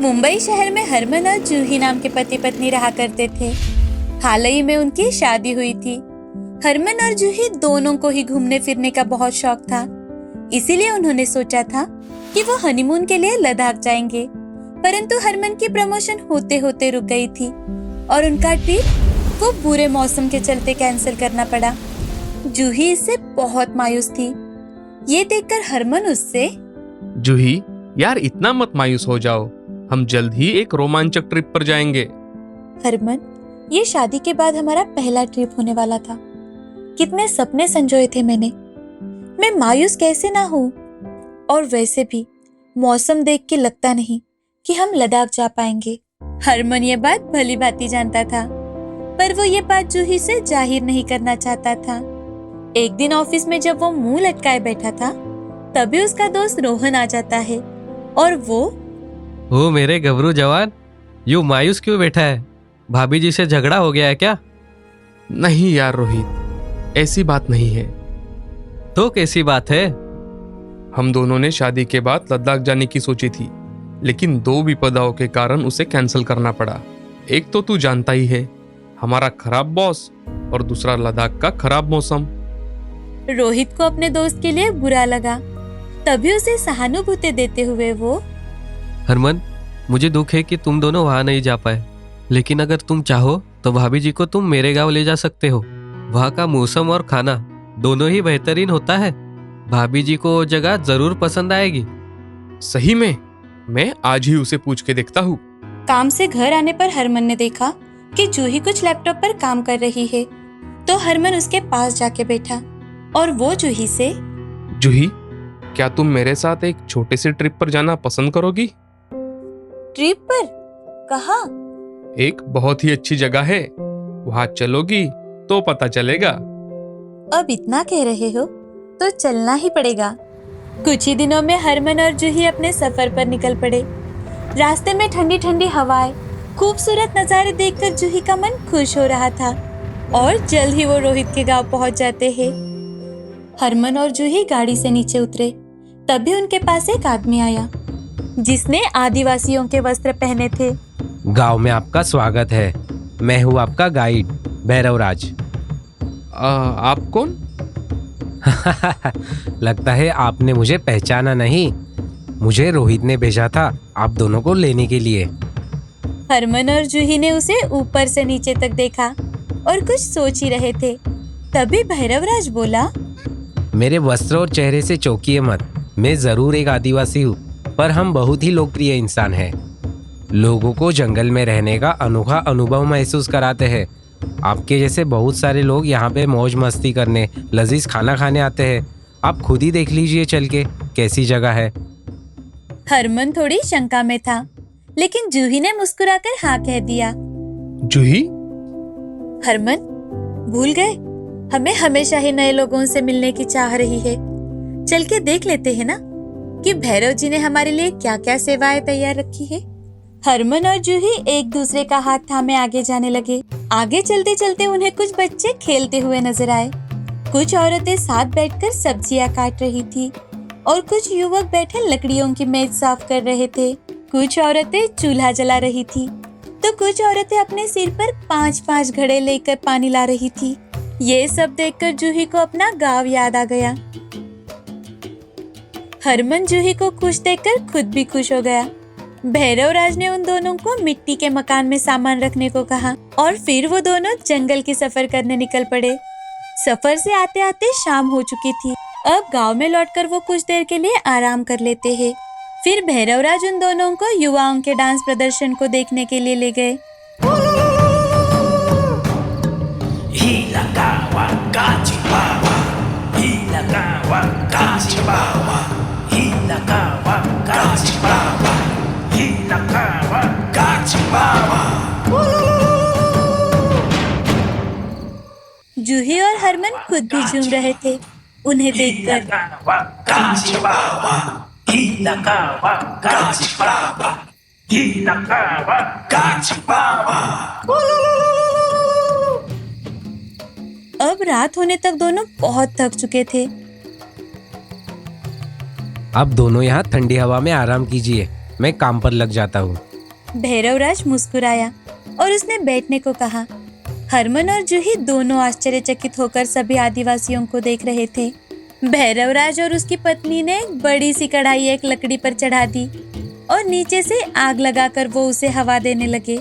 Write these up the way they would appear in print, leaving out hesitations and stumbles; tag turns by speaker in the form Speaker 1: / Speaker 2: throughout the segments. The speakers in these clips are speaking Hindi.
Speaker 1: मुंबई शहर में हरमन और जूही नाम के पति पत्नी रहा करते थे। हाल ही में उनकी शादी हुई थी। हरमन और जूही दोनों को ही घूमने फिरने का बहुत शौक था, इसीलिए उन्होंने सोचा था कि वो हनीमून के लिए लद्दाख जाएंगे। परंतु हरमन की प्रमोशन होते होते रुक गई थी और उनका ट्रिप वो बुरे मौसम के चलते कैंसिल करना पड़ा। जूही इससे बहुत मायूस थी। ये देखकर हरमन उससे,
Speaker 2: जूही यार इतना मत मायूस हो जाओ, हम जल्द ही एक रोमांचक ट्रिप पर जाएंगे।
Speaker 1: हरमन, ये शादी के बाद हमारा पहला ट्रिप होने वाला था। कितने सपने संजोए थे मैंने। मैं मायूस कैसे ना हूँ। और वैसे भी मौसम देख के लगता नहीं कि हम लद्दाख जा पाएंगे। हरमन ये बात भली भांति जानता था, पर वो ये बात जूही से जाहिर नहीं करना चाहता था। एक दिन ऑफिस में जब वो मुंह लटकाए बैठा था, तभी उसका दोस्त रोहन आ जाता है और वो,
Speaker 3: ओ मेरे गबरू जवान, यूं मायूस क्यों बैठा है? भाभी जी से झगड़ा हो गया है क्या?
Speaker 2: नहीं यार रोहित, ऐसी बात नहीं है।
Speaker 3: तो कैसी बात है?
Speaker 2: हम दोनों ने शादी के बाद लद्दाख जाने की सोची थी, लेकिन दो विपदाओं के कारण उसे कैंसिल करना पड़ा। एक तो तू जानता ही है, हमारा खराब बॉस, और दूसरा लद्दाख का खराब मौसम।
Speaker 1: रोहित को अपने दोस्त के लिए बुरा लगा। तभी उसे सहानुभूति देते हुए वो,
Speaker 3: हरमन, मुझे दुख है कि तुम दोनों वहाँ नहीं जा पाए, लेकिन अगर तुम चाहो तो भाभी जी को तुम मेरे गांव ले जा सकते हो। वहाँ का मौसम और खाना दोनों ही बेहतरीन होता है। भाभी जी को वो जगह जरूर पसंद आएगी।
Speaker 2: सही में? मैं आज ही उसे पूछ के देखता हूँ।
Speaker 1: काम से घर आने पर हरमन ने देखा कि जूही कुछ लैपटॉप पर काम कर रही है, तो हरमन उसके पास जाके बैठा और वो जूही से,
Speaker 2: जूही, क्या तुम मेरे साथ एक छोटे से ट्रिप पर जाना पसंद करोगी?
Speaker 1: ट्रिप पर? कहाँ?
Speaker 2: एक बहुत ही अच्छी जगह है, वहाँ चलोगी तो पता चलेगा।
Speaker 1: अब इतना कह रहे हो तो चलना ही पड़ेगा। कुछ ही दिनों में हरमन और जूही अपने सफर पर निकल पड़े। रास्ते में ठंडी ठंडी हवाएं, खूबसूरत नजारे देखकर जूही का मन खुश हो रहा था और जल्द ही वो रोहित के गांव पहुंच जाते हैं। हरमन और जूही गाड़ी से नीचे उतरे, तभी उनके पास एक आदमी आया जिसने आदिवासियों के वस्त्र पहने थे।
Speaker 4: गांव में आपका स्वागत है। मैं हूँ आपका गाइड भैरवराज।
Speaker 2: आप कौन?
Speaker 4: लगता है आपने मुझे पहचाना नहीं। मुझे रोहित ने भेजा था आप दोनों को लेने के लिए।
Speaker 1: हरमन और जूही ने उसे ऊपर से नीचे तक देखा और कुछ सोच ही रहे थे। तभी भैरवराज बोला,
Speaker 4: मेरे वस्त्र और चेहरे से चौंकिए मत। मैं जरूर एक आदिवासी हूँ, पर हम बहुत ही लोकप्रिय इंसान हैं। लोगों को जंगल में रहने का अनोखा अनुभव महसूस कराते हैं। आपके जैसे बहुत सारे लोग यहाँ पे मौज मस्ती करने, लजीज खाना खाने आते हैं। आप खुद ही देख लीजिए चल के कैसी जगह है।
Speaker 1: हरमन थोड़ी शंका में था, लेकिन जूही ने मुस्कुराकर हाँ कह दिया।
Speaker 2: जूही?
Speaker 1: हरमन, भूल गए? हमें हमेशा ही नए लोगों से मिलने की चाह रही है। चल के देख लेते हैं ना कि भैरव जी ने हमारे लिए क्या क्या सेवाएं तैयार रखी है। हरमन और जूही एक दूसरे का हाथ थामे आगे जाने लगे। आगे चलते चलते उन्हें कुछ बच्चे खेलते हुए नजर आए। कुछ औरतें साथ बैठकर सब्जियां काट रही थी और कुछ युवक बैठे लकड़ियों की मेज साफ कर रहे थे। कुछ औरतें चूल्हा जला रही थी, तो कुछ औरतें अपने सिर पर 5-5 घड़े लेकर पानी ला रही थी। ये सब देखकर जूही को अपना गांव याद आ गया। हरमन जूही को खुश देखकर खुद भी खुश हो गया। भैरवराज ने उन दोनों को मिट्टी के मकान में सामान रखने को कहा और फिर वो दोनों जंगल की सफर करने निकल पड़े। सफर से आते आते शाम हो चुकी थी। अब गांव में लौटकर वो कुछ देर के लिए आराम कर लेते हैं। फिर भैरवराज उन दोनों को युवाओं के डांस प्रदर्शन को देखने के लिए ले गए। जूही और हरमन खुद भी झूम रहे थे उन्हें देखकर। अब रात होने तक दोनों बहुत थक चुके थे।
Speaker 4: अब दोनों यहाँ ठंडी हवा में आराम कीजिए, मैं काम पर लग जाता हूँ।
Speaker 1: भैरवराज मुस्कुराया और उसने बैठने को कहा। हरमन और जूही दोनों आश्चर्यचकित होकर सभी आदिवासियों को देख रहे थे। भैरवराज और उसकी पत्नी ने एक बड़ी सी कढ़ाई एक लकड़ी पर चढ़ा दी और नीचे से आग लगाकर वो उसे हवा देने लगे।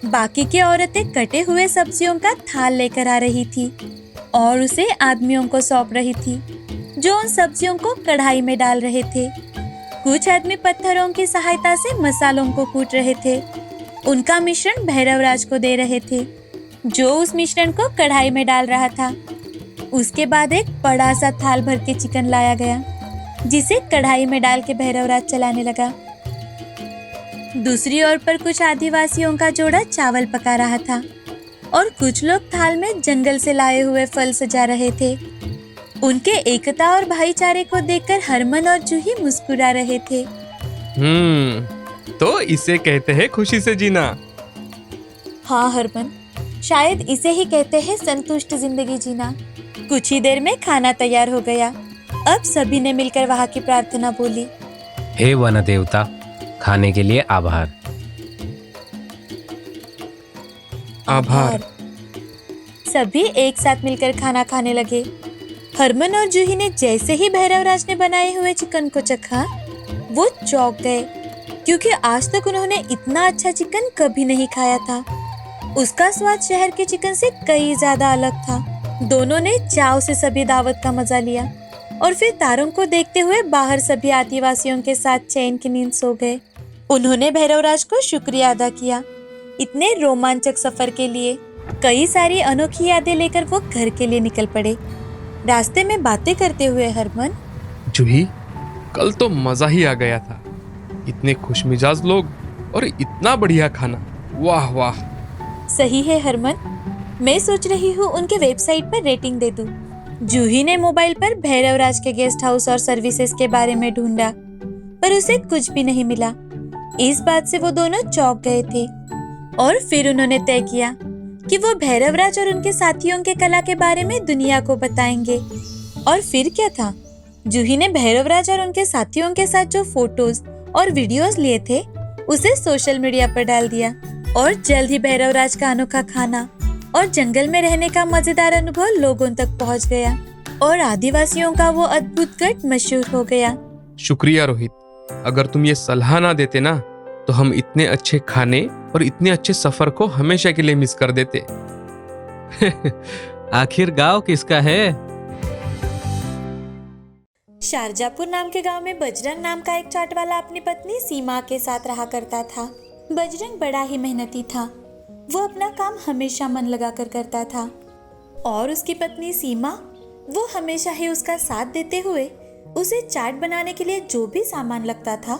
Speaker 1: बाकी की औरतें कटे हुए सब्जियों का थाल लेकर आ रही थी और उसे आदमियों को सौंप रही थी, जो उन सब्जियों को कढ़ाई में डाल रहे थे। कुछ आदमी पत्थरों की सहायता से मसालों को कूट रहे थे। उनका मिश्रण भैरवराज को दे रहे थे, जो उस मिश्रण को कढ़ाई में डाल रहा था। उसके बाद एक बड़ा सा थाल भर के चिकन लाया गया, जिसे कढ़ाई में डाल के भैरवराज चलाने लगा। दूसरी ओर पर कुछ आदिवासियों का जोड़ा चावल पका रहा था और कुछ लोग थाल में जंगल से लाए हुए फल सजा रहे थे। उनके एकता और भाईचारे को देखकर हरमन और जूही मुस्कुरा रहे थे।
Speaker 2: तो इसे कहते हैं खुशी से जीना।
Speaker 1: हाँ हरमन, शायद इसे ही कहते हैं संतुष्ट जिंदगी जीना। कुछ ही देर में खाना तैयार हो गया। अब सभी ने मिलकर वहाँ की प्रार्थना बोली।
Speaker 4: हे वन देवता, खाने के लिए आभार।
Speaker 2: आभार।
Speaker 1: सभी एक साथ मिलकर खाना खाने लगे। हरमन और जूही ने जैसे ही भैरवराज ने बनाए हुए चिकन को चखा, वो चौंक गए, क्योंकि आज तक उन्होंने इतना अच्छा चिकन कभी नहीं खाया था। उसका स्वाद शहर के चिकन से कई ज्यादा अलग था। दोनों ने चाव से सभी दावत का मजा लिया और फिर तारों को देखते हुए बाहर सभी आदिवासियों के साथ चैन की नींद सो गए। उन्होंने भैरवराज को शुक्रिया अदा किया इतने रोमांचक सफर के लिए। कई सारी अनोखी यादें लेकर वो घर के लिए निकल पड़े। रास्ते में बातें करते हुए हरमन,
Speaker 2: जूही, कल तो मजा ही आ गया था। इतने खुशमिजाज लोग और इतना बढ़िया खाना, वाह वाह।
Speaker 1: सही है हरमन, मैं सोच रही हूँ उनके वेबसाइट पर रेटिंग दे दूं। जूही ने मोबाइल पर भैरवराज के गेस्ट हाउस और सर्विसेज के बारे में ढूंढा, पर उसे कुछ भी नहीं मिला। इस बात से वो दोनों चौंक गए थे और फिर उन्होंने तय किया कि वो भैरवराज और उनके साथियों के कला के बारे में दुनिया को बताएंगे। और फिर क्या था, जूही ने भैरवराज और उनके साथियों के साथ जो फोटोज और वीडियोस लिए थे उसे सोशल मीडिया पर डाल दिया और जल्द ही भैरवराज का अनोखा खाना और जंगल में रहने का मजेदार अनुभव लोगों तक पहुंच गया और आदिवासियों का वो अद्भुत गढ़ मशहूर हो गया।
Speaker 2: शुक्रिया रोहित, अगर तुम ये सलाह ना देते ना तो हम इतने अच्छे खाने और इतने अच्छे सफर को हमेशा के लिए मिस कर देते।
Speaker 3: आखिर गांव किसका है?
Speaker 1: शारजापुर नाम के गांव में बजरंग नाम का एक चाट वाला अपनी पत्नी सीमा के साथ रहा करता था। बजरंग बड़ा ही मेहनती था। वो अपना काम हमेशा मन लगाकर करता था और उसकी पत्नी सीमा, वो हमेशा ही उसका साथ देते हुए उसे चाट बनाने के लिए जो भी सामान लगता था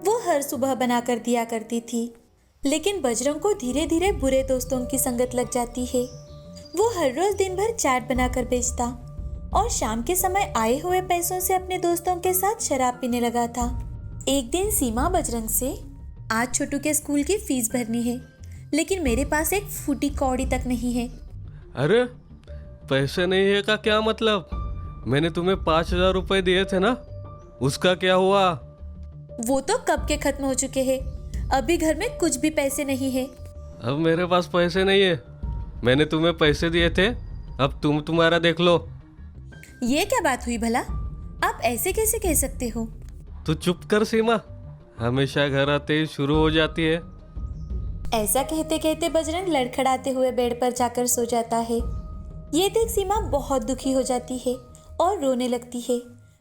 Speaker 1: वो हर सुबह बनाकर दिया करती थी। लेकिन बजरंग को धीरे धीरे बुरे दोस्तों की संगत लग जाती है। वो हर रोज दिन भर चाट बनाकर बेचता और शाम के समय आए हुए पैसों से अपने दोस्तों के साथ शराब पीने लगा था। एक दिन सीमा बजरंग से, आज छोटू के स्कूल की फीस भरनी है, लेकिन मेरे पास एक फूटी कौड़ी तक नहीं है।
Speaker 3: अरे पैसे नहीं है का क्या मतलब? मैंने तुम्हें 5,000 रुपए दिए थे ना, उसका क्या हुआ?
Speaker 1: वो तो कब के खत्म हो चुके हैं। अभी घर में कुछ भी पैसे नहीं है।
Speaker 3: अब मेरे पास पैसे नहीं है। मैंने तुम्हें पैसे दिए थे, अब तुम तुम्हारा देख लो।
Speaker 1: ये क्या बात हुई भला? आप ऐसे कैसे कह सकते हो?
Speaker 3: तू चुप कर सीमा, हमेशा घर आते ही शुरू हो जाती है।
Speaker 1: ऐसा कहते कहते बजरंग लड़खड़ाते हुए बेड पर जाकर सो जाता है। ये देख सीमा बहुत दुखी हो जाती है और रोने लगती है।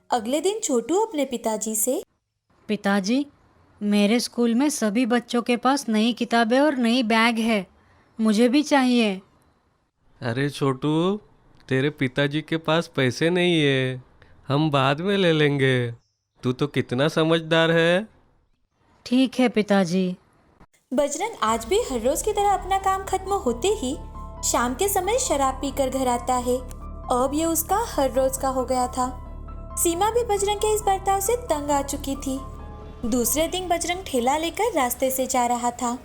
Speaker 1: अगले दिन छोटू अपने पिताजी से,
Speaker 5: पिताजी, मेरे स्कूल में सभी बच्चों के पास नई किताबें और नई बैग है, मुझे भी चाहिए।
Speaker 3: अरे छोटू, तेरे पिताजी के पास पैसे नहीं है, हम बाद में ले लेंगे। तू तो कितना समझदार है।
Speaker 5: ठीक है पिताजी।
Speaker 1: बजरंग आज भी हर रोज की तरह अपना काम खत्म होते ही शाम के समय शराब पीकर घर आता है। अब ये उसका हर रोज का हो गया था। सीमा भी बजरंग के इस बर्ताव से तंग आ चुकी थी। दूसरे दिन बजरंग ठेला लेकर रास्ते से जा रहा था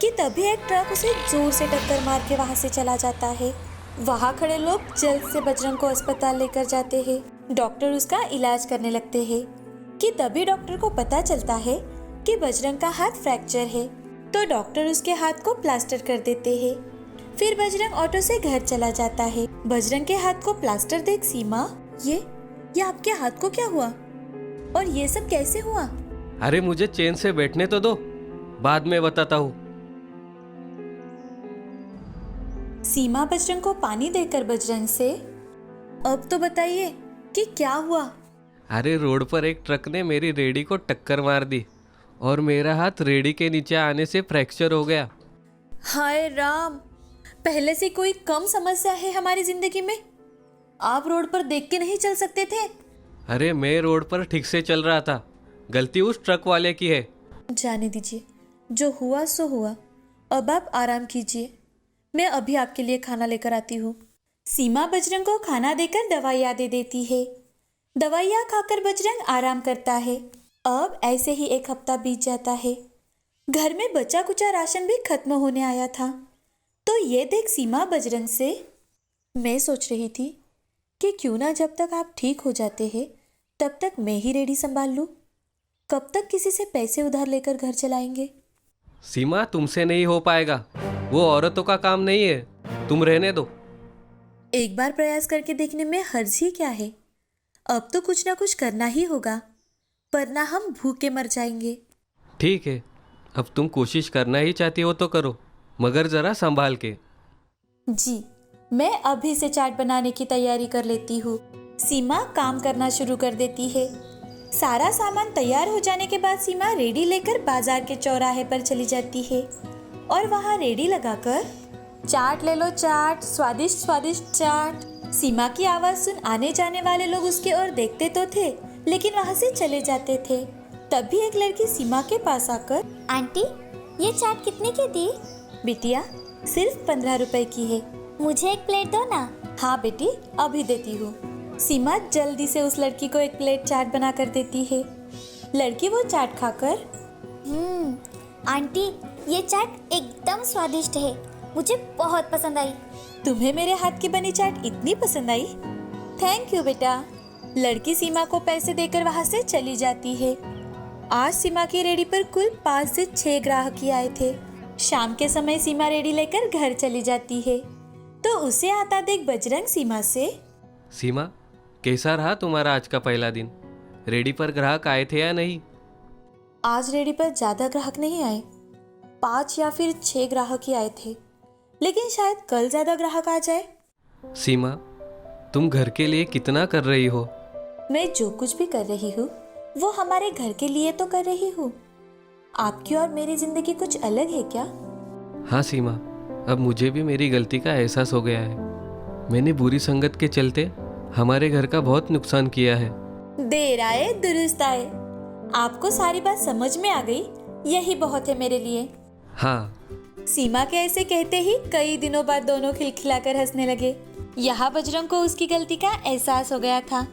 Speaker 1: कि तभी एक ट्रक उसे जोर से टक्कर मार के वहां से चला जाता है। वहां खड़े लोग जल्द से बजरंग को अस्पताल लेकर जाते हैं। डॉक्टर उसका इलाज करने लगते हैं कि तभी डॉक्टर को पता चलता है कि बजरंग का हाथ फ्रैक्चर है, तो डॉक्टर उसके हाथ को प्लास्टर कर देते हैं। फिर बजरंग ऑटो से घर चला जाता है। बजरंग के हाथ को प्लास्टर देख सीमा, ये आपके हाथ को क्या हुआ और ये सब कैसे हुआ?
Speaker 3: अरे मुझे चैन से बैठने तो दो, बाद में बताता हूँ।
Speaker 1: सीमा बजरंग को पानी देकर बजरंग से, अब तो बताइए कि क्या हुआ?
Speaker 3: अरे रोड पर एक ट्रक ने मेरी रेडी को टक्कर मार दी और मेरा हाथ रेडी के नीचे आने से फ्रैक्चर हो गया।
Speaker 1: हाय राम, पहले से कोई कम समस्या है हमारी जिंदगी में? आप रोड पर देख के नहीं चल सकते थे?
Speaker 3: अरे मैं रोड पर ठीक से चल रहा था, गलती उस ट्रक वाले की है।
Speaker 1: जाने दीजिए, जो हुआ सो हुआ। अब आप आराम कीजिए, मैं अभी आपके लिए खाना लेकर आती हूँ। सीमा बजरंग को खाना देकर दवाइयाँ दे देती है। दवाइयाँ खाकर बजरंग आराम करता है। अब ऐसे ही एक हफ्ता बीत जाता है। घर में बचा कुचा राशन भी खत्म होने आया था। तो ये देख सीमा बजरंग से, मैं सोच रही थी कि क्यों ना जब तक आप ठीक हो जाते हैं तब तक मैं ही रेडी संभाल लूँ। कब तक किसी से पैसे उधार लेकर घर चलाएंगे?
Speaker 3: सीमा, तुमसे नहीं हो पाएगा, वो औरतों का काम नहीं है, तुम रहने दो।
Speaker 1: एक बार प्रयास करके देखने में हर्ज ही क्या है? अब तो कुछ ना कुछ करना ही होगा, वरना हम भूखे मर जाएंगे।
Speaker 3: ठीक है, अब तुम कोशिश करना ही चाहती हो तो करो, मगर जरा संभाल के।
Speaker 1: जी, मैं अभी से चाट बनाने की तैयारी कर लेती हूँ। सीमा काम करना शुरू कर देती है। सारा सामान तैयार हो जाने के बाद सीमा रेडी लेकर बाजार के चौराहे पर चली जाती है और वहाँ रेडी लगाकर, चाट ले लो चाट, स्वादिष्ट स्वादिष्ट चाट। सीमा की आवाज़ सुन आने जाने वाले लोग उसके ओर देखते तो थे, लेकिन वहाँ से चले जाते थे। तभी एक लड़की सीमा के पास आकर,
Speaker 6: आंटी, ये चाट कितने की दी?
Speaker 1: बिटिया, सिर्फ 15 रुपए की है।
Speaker 6: मुझे एक प्लेट दो ना।
Speaker 1: हाँ बेटी, अभी देती हूँ। सीमा जल्दी से उस लड़की को एक प्लेट चाट बना कर देती है। लड़की वो चाट खाकर,
Speaker 6: आंटी, ये चाट एकदम स्वादिष्ट है, मुझे बहुत पसंद आई।
Speaker 1: तुम्हें मेरे हाथ की बनी चाट इतनी पसंद आई? थैंक यू बेटा। लड़की सीमा को पैसे देकर वहाँ से चली जाती है। आज सीमा की रेडी पर कुल 5 से 6 ग्राहक ही आए थे। शाम के समय सीमा रेडी लेकर घर चली जाती है तो उसे आता देख बजरंग सीमा से,
Speaker 3: सीमा, कैसा रहा तुम्हारा आज का पहला दिन? रेडी पर ग्राहक आए थे या नहीं?
Speaker 1: आज रेडी पर ज्यादा ग्राहक नहीं आए, 5 या फिर 6 ग्राहक ही आए थे, लेकिन शायद कल ज्यादा ग्राहक आ जाए।
Speaker 3: सीमा, तुम घर के लिए कितना कर रही हो?
Speaker 1: मैं जो कुछ भी कर रही हूँ वो हमारे घर के लिए तो कर रही हूँ। आपकी और मेरी जिंदगी कुछ अलग है क्या?
Speaker 3: हाँ सीमा, अब मुझे भी मेरी गलती का एहसास हो गया है। मैंने बुरी संगत के चलते हमारे घर का बहुत नुकसान किया है।
Speaker 1: देर आए दुरुस्त आए। आपको सारी बात समझ में आ गई, यही बहुत है मेरे लिए।
Speaker 3: हाँ।
Speaker 1: सीमा के ऐसे कहते ही कई दिनों बाद दोनों खिलखिलाकर हंसने लगे। यहाँ बजरंग को उसकी गलती का एहसास हो गया था।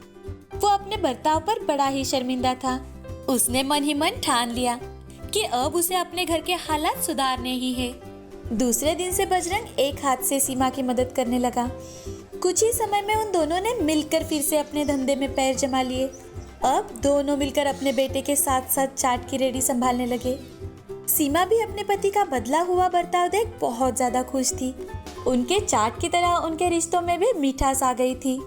Speaker 1: वो अपने बर्ताव पर बड़ा ही शर्मिंदा था। उसने मन ही मन ठान लिया कि अब उसे अपने घर के हालात सुधारने ही है। दूसरे दिन से बजरंग एक हाथ से सीमा की मदद करने लगा। कुछ ही समय में उन दोनों ने मिलकर फिर से अपने धंधे में पैर जमा लिए। अब दोनों मिलकर अपने बेटे के साथ साथ चाट की रेडी संभालने लगे। सीमा भी अपने पति का बदला हुआ बर्ताव देख बहुत ज्यादा खुश थी। उनके चाट की तरह उनके रिश्तों में भी मिठास आ गई थी।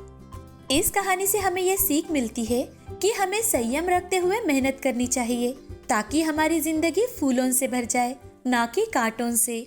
Speaker 1: इस कहानी से हमें यह सीख मिलती है कि हमें संयम रखते हुए मेहनत करनी चाहिए ताकि हमारी जिंदगी फूलों से भर जाए, ना कि कांटों से।